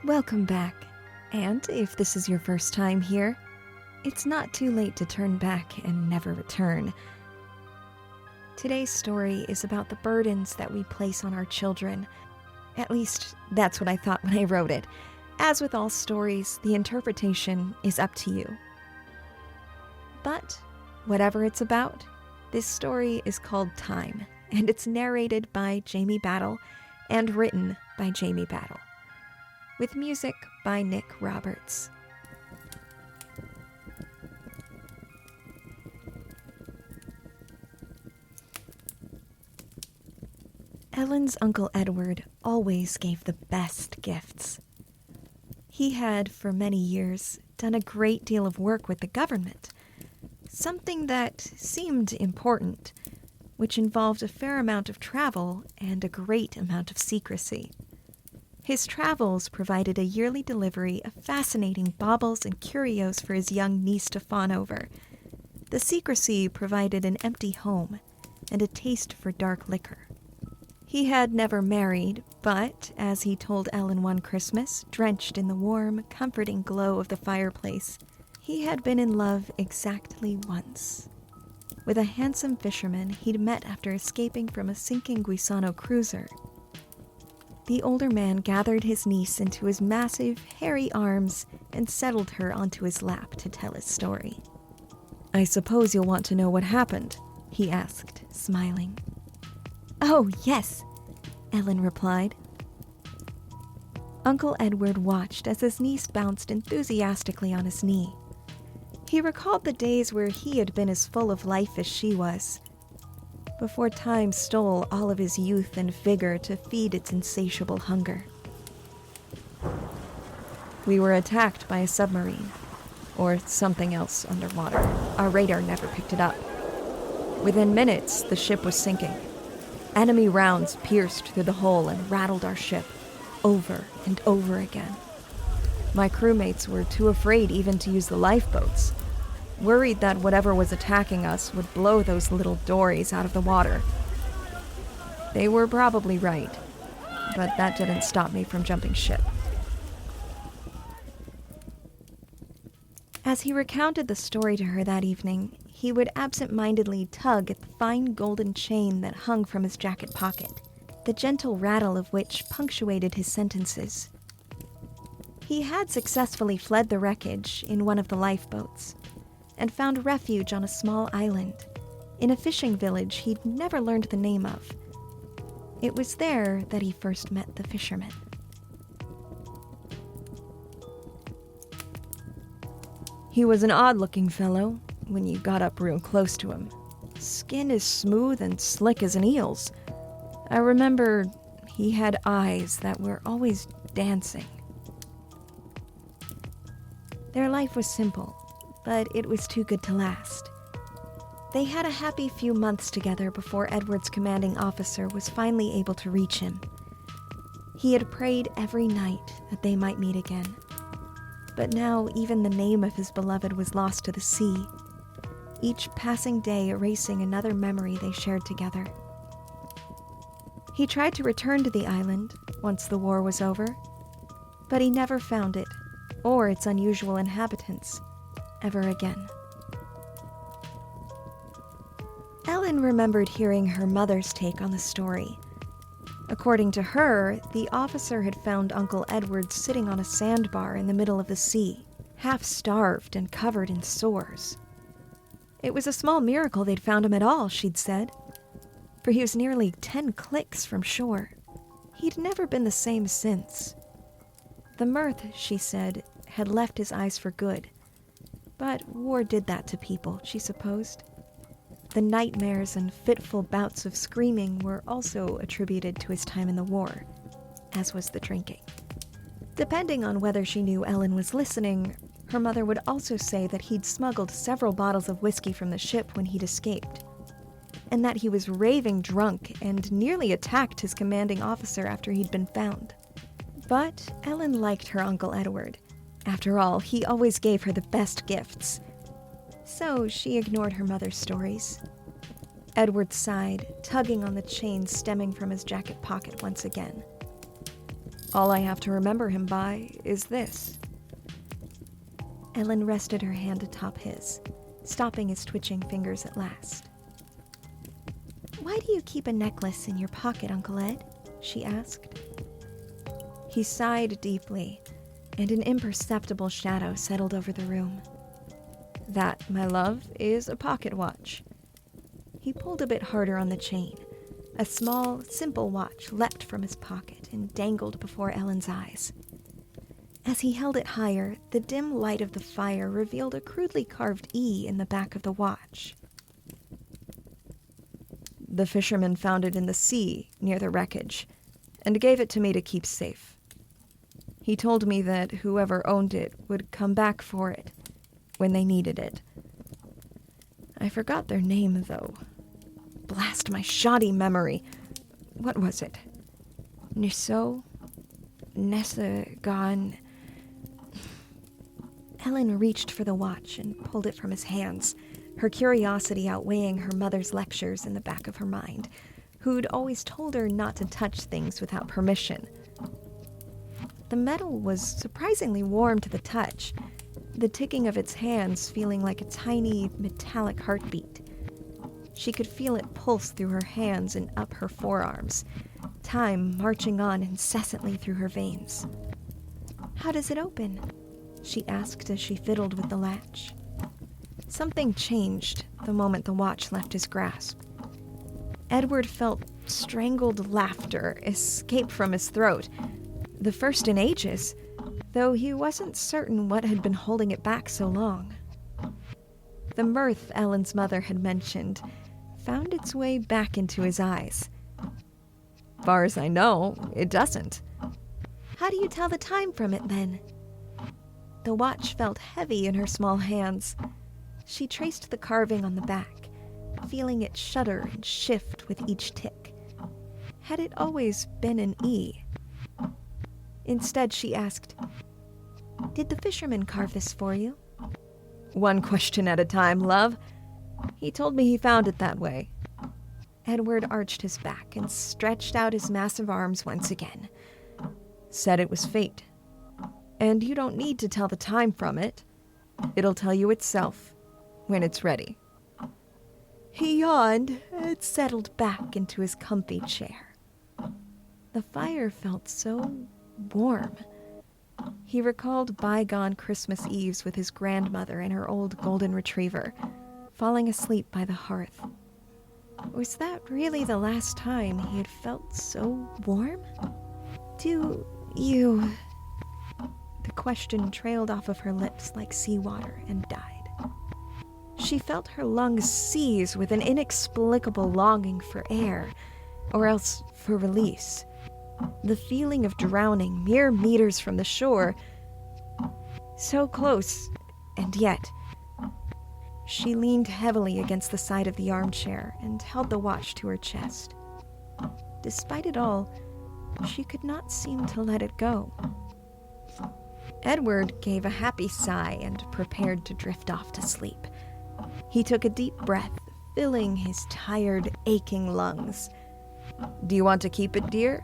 Welcome back. And if this is your first time here, it's not too late to turn back and never return. Today's story is about the burdens that we place on our children. At least, that's what I thought when I wrote it. As with all stories, the interpretation is up to you. But, whatever it's about, this story is called Time, and it's narrated by Jamie Battle and written by Jamie Battle, with music by Nick Roberts. Ellen's Uncle Edward always gave the best gifts. He had, for many years, done a great deal of work with the government, something that seemed important, which involved a fair amount of travel and a great amount of secrecy. His travels provided a yearly delivery of fascinating baubles and curios for his young niece to fawn over. The secrecy provided an empty home and a taste for dark liquor. He had never married, but, as he told Ellen one Christmas, drenched in the warm, comforting glow of the fireplace, he had been in love exactly once. With a handsome fisherman he'd met after escaping from a sinking Guisano cruiser. The older man gathered his niece into his massive, hairy arms and settled her onto his lap to tell his story. "I suppose you'll want to know what happened," he asked, smiling. "Oh, yes," Ellen replied. Uncle Edward watched as his niece bounced enthusiastically on his knee. He recalled the days where he had been as full of life as she was, before time stole all of his youth and vigor to feed its insatiable hunger. "We were attacked by a submarine, or something else underwater. Our radar never picked it up. Within minutes, the ship was sinking. Enemy rounds pierced through the hole and rattled our ship, over and over again. My crewmates were too afraid even to use the lifeboats, worried that whatever was attacking us would blow those little dories out of the water. They were probably right, but that didn't stop me from jumping ship." As he recounted the story to her that evening, he would absent-mindedly tug at the fine golden chain that hung from his jacket pocket, the gentle rattle of which punctuated his sentences. He had successfully fled the wreckage in one of the lifeboats, and found refuge on a small island, in a fishing village he'd never learned the name of. It was there that he first met the fisherman. "He was an odd-looking fellow when you got up real close to him. Skin as smooth and slick as an eel's. I remember he had eyes that were always dancing." Their life was simple, but it was too good to last. They had a happy few months together before Edward's commanding officer was finally able to reach him. He had prayed every night that they might meet again. But now even the name of his beloved was lost to the sea, each passing day erasing another memory they shared together. He tried to return to the island once the war was over, but he never found it, or its unusual inhabitants, ever again. Ellen remembered hearing her mother's take on the story. According to her, the officer had found Uncle Edward sitting on a sandbar in the middle of the sea, half-starved and covered in sores. It was a small miracle they'd found him at all, she'd said, for he was nearly 10 clicks from shore. He'd never been the same since. The mirth, she said, had left his eyes for good, but war did that to people, she supposed. The nightmares and fitful bouts of screaming were also attributed to his time in the war, as was the drinking. Depending on whether she knew Ellen was listening, her mother would also say that he'd smuggled several bottles of whiskey from the ship when he'd escaped, and that he was raving drunk and nearly attacked his commanding officer after he'd been found. But Ellen liked her Uncle Edward. After all, he always gave her the best gifts. So she ignored her mother's stories. Edward sighed, tugging on the chain stemming from his jacket pocket once again. All I have to remember him by is this. Ellen rested her hand atop his, stopping his twitching fingers at last. Why do you keep a necklace in your pocket, Uncle Ed? She asked. He sighed deeply, and an imperceptible shadow settled over the room. That, my love, is a pocket watch. He pulled a bit harder on the chain. A small, simple watch leapt from his pocket and dangled before Ellen's eyes. As he held it higher, the dim light of the fire revealed a crudely carved E in the back of the watch. The fisherman found it in the sea near the wreckage, and gave it to me to keep safe. He told me that whoever owned it would come back for it when they needed it. I forgot their name, though. Blast my shoddy memory. What was it? Nisso? Nessa gone. Ellen reached for the watch and pulled it from his hands, her curiosity outweighing her mother's lectures in the back of her mind, who'd always told her not to touch things without permission. The metal was surprisingly warm to the touch, the ticking of its hands feeling like a tiny, metallic heartbeat. She could feel it pulse through her hands and up her forearms, time marching on incessantly through her veins. How does it open? She asked as she fiddled with the latch. Something changed the moment the watch left his grasp. Edward felt strangled laughter escape from his throat, the first in ages, though he wasn't certain what had been holding it back so long. The mirth Ellen's mother had mentioned found its way back into his eyes. Far as I know, it doesn't. How do you tell the time from it, then? The watch felt heavy in her small hands. She traced the carving on the back, feeling it shudder and shift with each tick. Had it always been an E? Instead, she asked, Did the fisherman carve this for you? One question at a time, love. He told me he found it that way. Edward arched his back and stretched out his massive arms once again. Said it was fate. And you don't need to tell the time from it. It'll tell you itself when it's ready. He yawned and settled back into his comfy chair. The fire felt so warm. He recalled bygone Christmas Eves with his grandmother and her old golden retriever, falling asleep by the hearth. Was that really the last time he had felt so warm? Do you... The question trailed off of her lips like seawater and died. She felt her lungs seize with an inexplicable longing for air, or else for release. The feeling of drowning mere meters from the shore. So close, and yet. She leaned heavily against the side of the armchair and held the watch to her chest. Despite it all, she could not seem to let it go. Edward gave a happy sigh and prepared to drift off to sleep. He took a deep breath, filling his tired, aching lungs. Do you want to keep it, dear?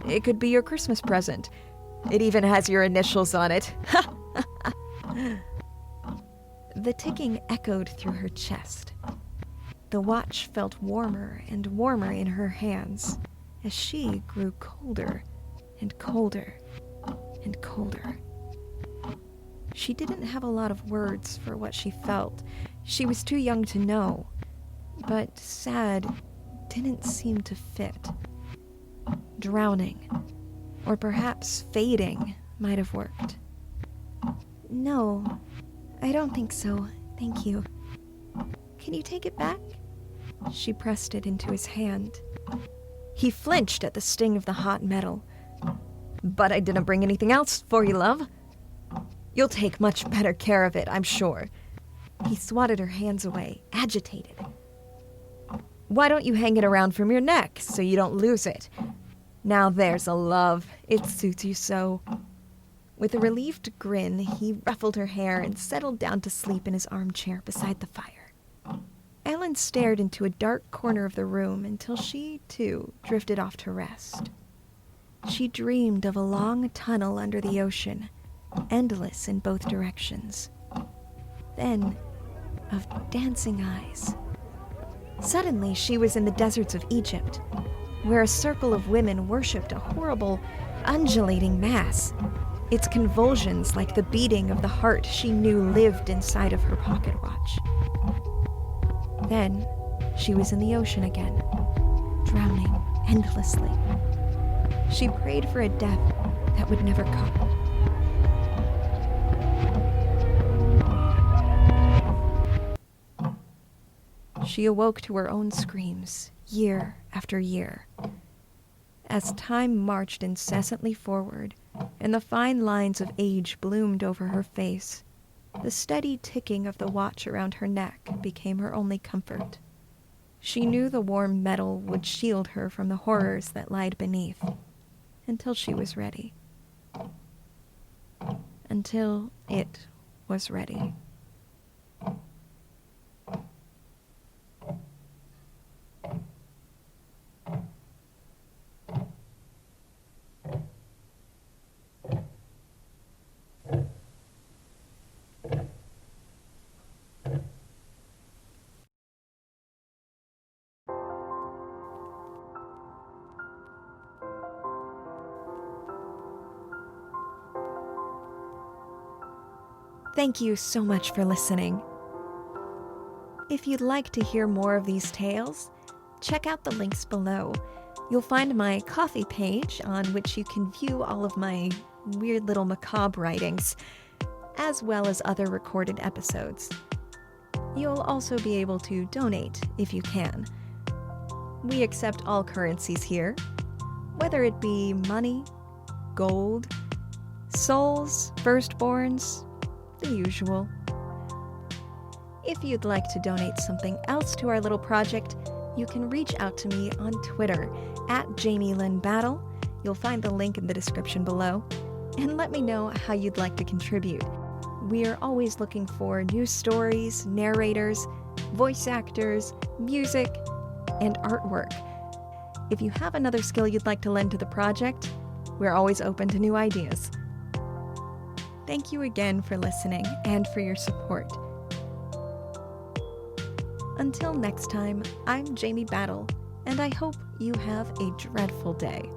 It could be your Christmas present. It even has your initials on it. The ticking echoed through her chest. The watch felt warmer and warmer in her hands as she grew colder and colder and colder. She didn't have a lot of words for what she felt. She was too young to know, but sad didn't seem to fit. Drowning, or perhaps fading, might have worked. No, I don't think so, thank you. Can you take it back? She pressed it into his hand. He flinched at the sting of the hot metal. But I didn't bring anything else for you, love. You'll take much better care of it, I'm sure. He swatted her hands away, agitated. Why don't you hang it around from your neck so you don't lose it? Now there's a love. It suits you so. With a relieved grin, he ruffled her hair and settled down to sleep in his armchair beside the fire. Ellen stared into a dark corner of the room until she, too, drifted off to rest. She dreamed of a long tunnel under the ocean, endless in both directions. Then, of dancing eyes. Suddenly, she was in the deserts of Egypt, where a circle of women worshipped a horrible, undulating mass, its convulsions like the beating of the heart she knew lived inside of her pocket watch. Then, she was in the ocean again, drowning endlessly. She prayed for a death that would never come. She awoke to her own screams, year after year. As time marched incessantly forward, and the fine lines of age bloomed over her face, the steady ticking of the watch around her neck became her only comfort. She knew the warm metal would shield her from the horrors that lied beneath, until she was ready. Until it was ready. Thank you so much for listening. If you'd like to hear more of these tales, check out the links below. You'll find my Ko-fi page on which you can view all of my weird little macabre writings, as well as other recorded episodes. You'll also be able to donate if you can. We accept all currencies here, whether it be money, gold, souls, firstborns, the usual. If you'd like to donate something else to our little project, you can reach out to me on Twitter @JamieLynn_Battle. You'll find the link in the description below, and let me know how you'd like to contribute. We are always looking for new stories, narrators, voice actors, music, and artwork. If you have another skill you'd like to lend to the project, we're always open to new ideas. Thank you again for listening and for your support. Until next time, I'm Jamie Battle, and I hope you have a dreadful day.